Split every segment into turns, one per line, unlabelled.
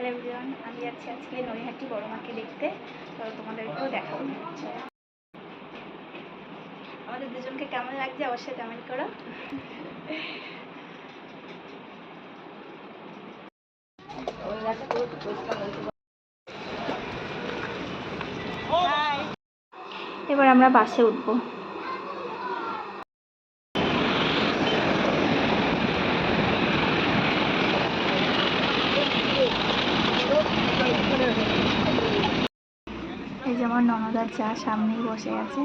Hello everyone, আমি যাচ্ছি আজকে নৈহাটি বড় মাকে দেখতে। তো তোমাদেরকেও দেখাবো। আমাদের দুজনকে কেমন লাগছে অবশ্যই কমেন্ট করো। এবার আমরা বাসে উঠবো। এই যেমন ননদার চা সামনেই বসে আছে।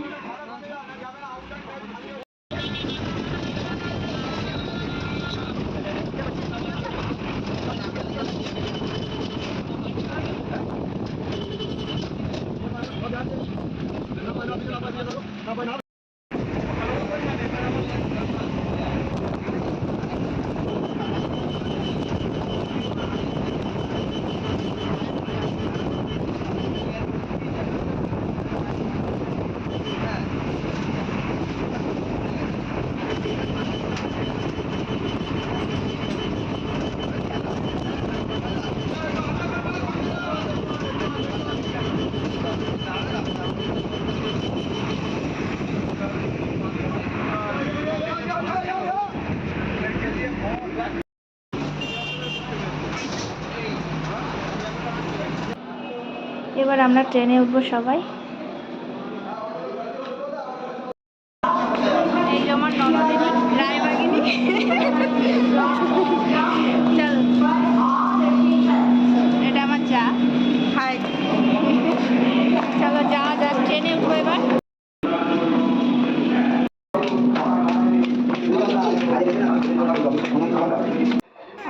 এবার আমরা ট্রেনে উঠবো সবাই। এই যে আমার ননদিনী রায়বাগিনী। চলো, এটা আমার চা। হাই, চলো যাওয়া যাক, ট্রেনে উঠবো এবার।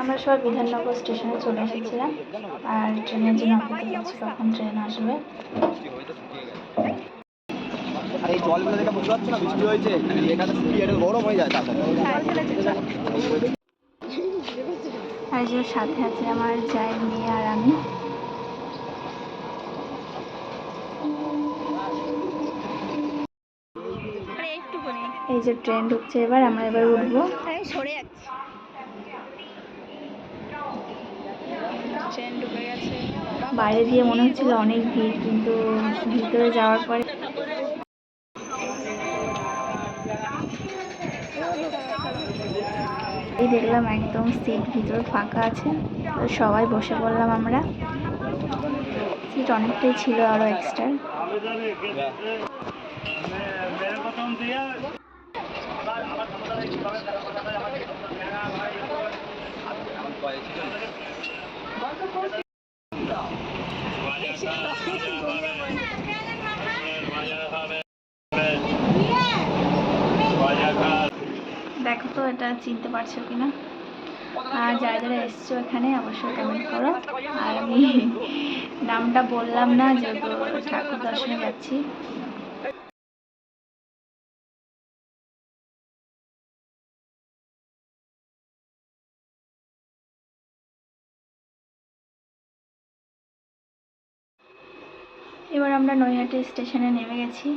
আমরা সবাই বিধাননগর স্টেশনে চলে এসেছিলাম, আর ট্রেনের জন্য অপেক্ষা করছি কখন ট্রেন আসবে।
আর এই জলগুলো দেখে বুঝতে পারছো না, বৃষ্টি হয়েছে, এখানে শুকিয়ে গরম হয়ে যায়।
আর যে সাথে আছে আমার জায়ের মেয়ে আর আমি। এই যে ট্রেন ঢুকছে, এবার আমরা এবার উঠবো। সরে যাচ্ছি, ট্রেন ঢুকে গেছে। বাইরে দিয়ে মনে হচ্ছিল অনেক ভিড়, কিন্তু ভিতরে যাওয়ার পরে এই দেখলাম একদম সিট ভিতরে ফাঁকা আছে, তো সবাই বসে পড়লাম আমরা। সিট অনেকটাই ছিল আরো এক্সট্রা। দেখো তো এটা চিনতে পারছো কিনা, আর যারা যারা এসছো এখানে অবশ্যই কমেন্ট করো। আর আমি নামটা বললাম না, যেহেতু ঠাকুর দর্শনে যাচ্ছি। এবার আমরা নৈহাটি স্টেশনে নেমে গেছি।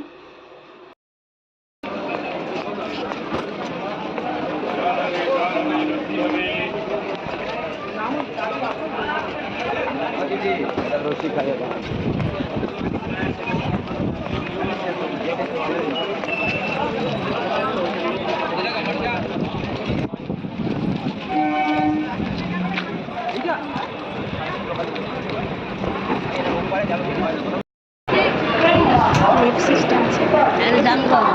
লিপ সিস্টেম আছে, দাম কম।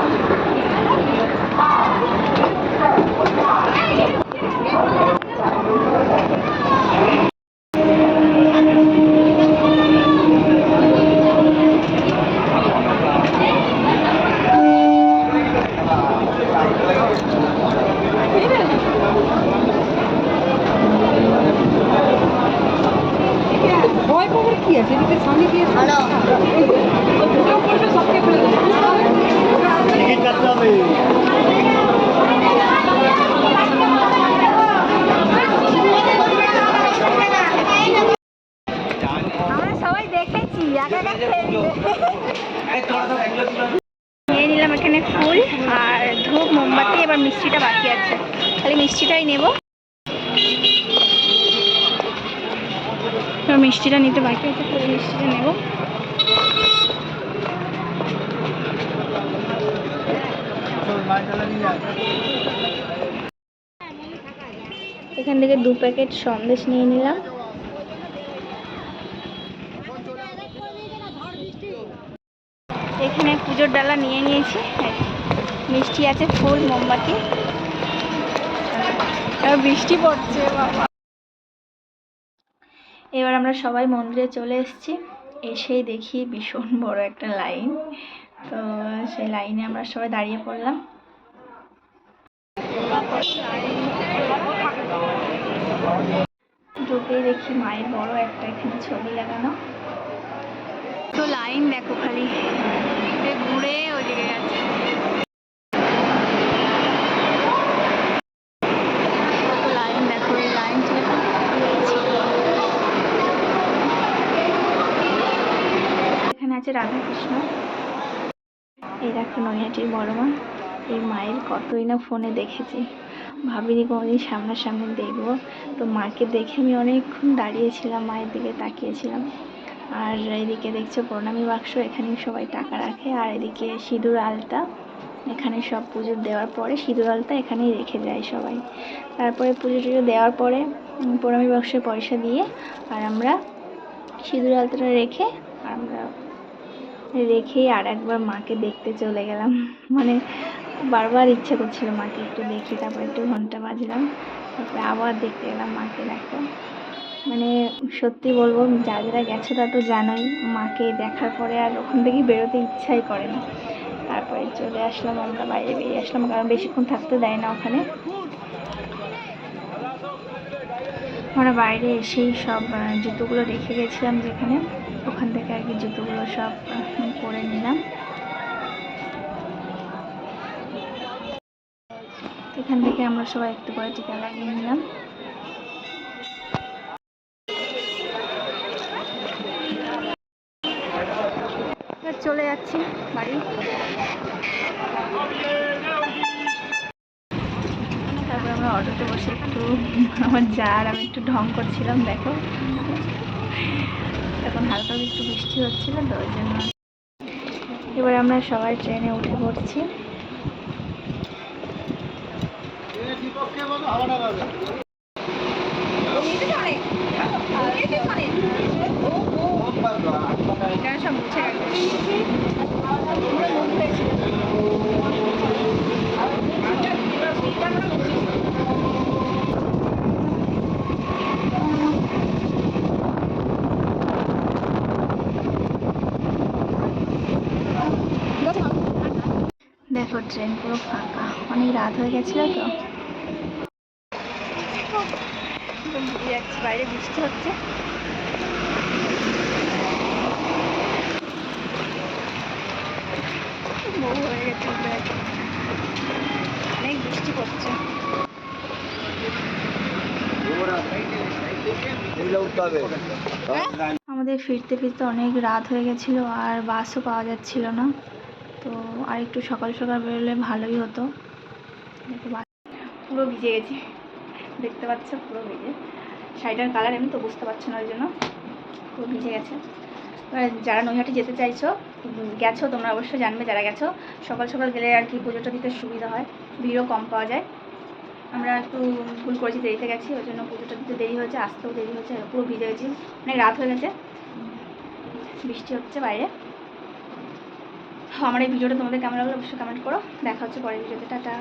নিয়ে নিলাম এখানে ফুল আর ধূপ মোমবাতি, এবার মিষ্টিটা বাকি আছে, খালি মিষ্টিটাই নেব। এবার মিষ্টিটা নিতে বাকি আছে, তো মিষ্টিটা নেব। এখান থেকে 2 প্যাকেট সন্দেশ নিয়ে নিলাম। এখানে পুজোর ডালা নিয়ে নিয়েছি, মিষ্টি আছে, ফুল, মোমবাতি। আর বৃষ্টি পড়ছে বাবা। এবার আমরা সবাই মন্দিরে চলে এসেছি। এসেই দেখি ভীষণ বড় একটা লাইন। তো সেই লাইনে আমরা সবাই দাঁড়িয়ে পড়লাম। ঢুকেই দেখি মায়ের বড় একটা এখানে ছবি লাগানো। তো লাইন দেখো, খালি ঘুরে ওইদিকে গেছে। লাইন দেখো, এই লাইন এখানে আছে রাধাকৃষ্ণ। এই দেখো নৈহাটির বড় মা। এই মায়ের কতই না ফোনে দেখেছি, ভাবিনি কোনোদিন সামনাসামনি দেখবো। তো মাকে দেখে আমি অনেকক্ষণ দাঁড়িয়েছিলাম, মায়ের দিকে তাকিয়েছিলাম। আর এদিকে দেখছো প্রণামী বাক্স, এখানে সবাই টাকা রাখে। আর এদিকে সিঁদুর আলতা, এখানে সব পুজো দেওয়ার পরে সিঁদুর আলতা এখানেই রেখে যায় সবাই। তারপরে পুজো টুজো দেওয়ার পরে প্রণামী বাক্সে পয়সা দিয়ে আর আমরা সিঁদুর আলতাটা রেখেই আর একবার মাকে দেখতে চলে গেলাম। মানে বারবার ইচ্ছে করছিল মাকে একটু দেখি, তারপর একটু ঘন্টা বাজলাম, তারপরে আবার দেখতে গেলাম মাকে। দেখো মানে সত্যি বলবো, যারা গেছো তা তো জানোই, মাকে দেখার পরে আর ওখান থেকে বেরোতে ইচ্ছাই করে না। তারপরে চলে আসলাম, আমরা বাইরে বেরিয়ে আসলাম, কারণ বেশিক্ষণ থাকতে দেয় না ওখানে। আমরা বাইরে এসেই সব জুতোগুলো রেখে গেছিলাম যেখানে, ওখান থেকে আর কি জুতোগুলো সব পরে নিলাম। এখান থেকে আমরা সবাই একটু করে টিকা লাগিয়ে নিলাম। চলে যাচ্ছি বাড়ি। তারপর আমরা অটোতে বসে একটু আমার আর আমি একটু ঢং করছিলাম। দেখো তখন হালকা একটু বৃষ্টি হচ্ছিল, তো ওই জন্য। এবার আমরা সবাই ট্রেনে উঠে পড়ছি। সব মুছে দেখো ট্রেন পুরো ফাঁকা, অনেক রাত হয়ে গেছিল তো। ঘুরে যাচ্ছি, বাইরে বৃষ্টি হচ্ছে। বউ হয়ে গেছে, অনেক বৃষ্টি পড়ছে। আমাদের ফিরতে ফিরতে অনেক রাত হয়ে গেছিল, আর বাসও পাওয়া যাচ্ছিল না। তো আর একটু সকাল সকাল বেরোলে ভালোই হতো। পুরো ভিজে গেছি, দেখতে পাচ্ছ পুরো ভিজে। শাড়িটার কালার এমনি তো বুঝতে পারছো না, ওই জন্য পুরো ভিজে গেছে। যারা নৈহাটি যেতে গেছো তোমরা অবশ্যই জানবে, যারা গেছো সকাল সকাল গেলে আর কি পুজোটা দিতে সুবিধা হয়, ভিড়ও কম পাওয়া যায়। আমরা একটু ভুল করেছি, দেরিতে গেছি, ওই জন্য পুজোটা দিতে দেরি হয়েছে, আসতেও দেরি হয়েছে, পুরো ভিজে গেছি, অনেক রাত হয়ে গেছে, বৃষ্টি হচ্ছে বাইরে। আমার এই ভিডিওটা তোমাদের কেমন লাগলো অবশ্যই কমেন্ট করো। দেখা হচ্ছে পরের ভিডিওতে, টাটা।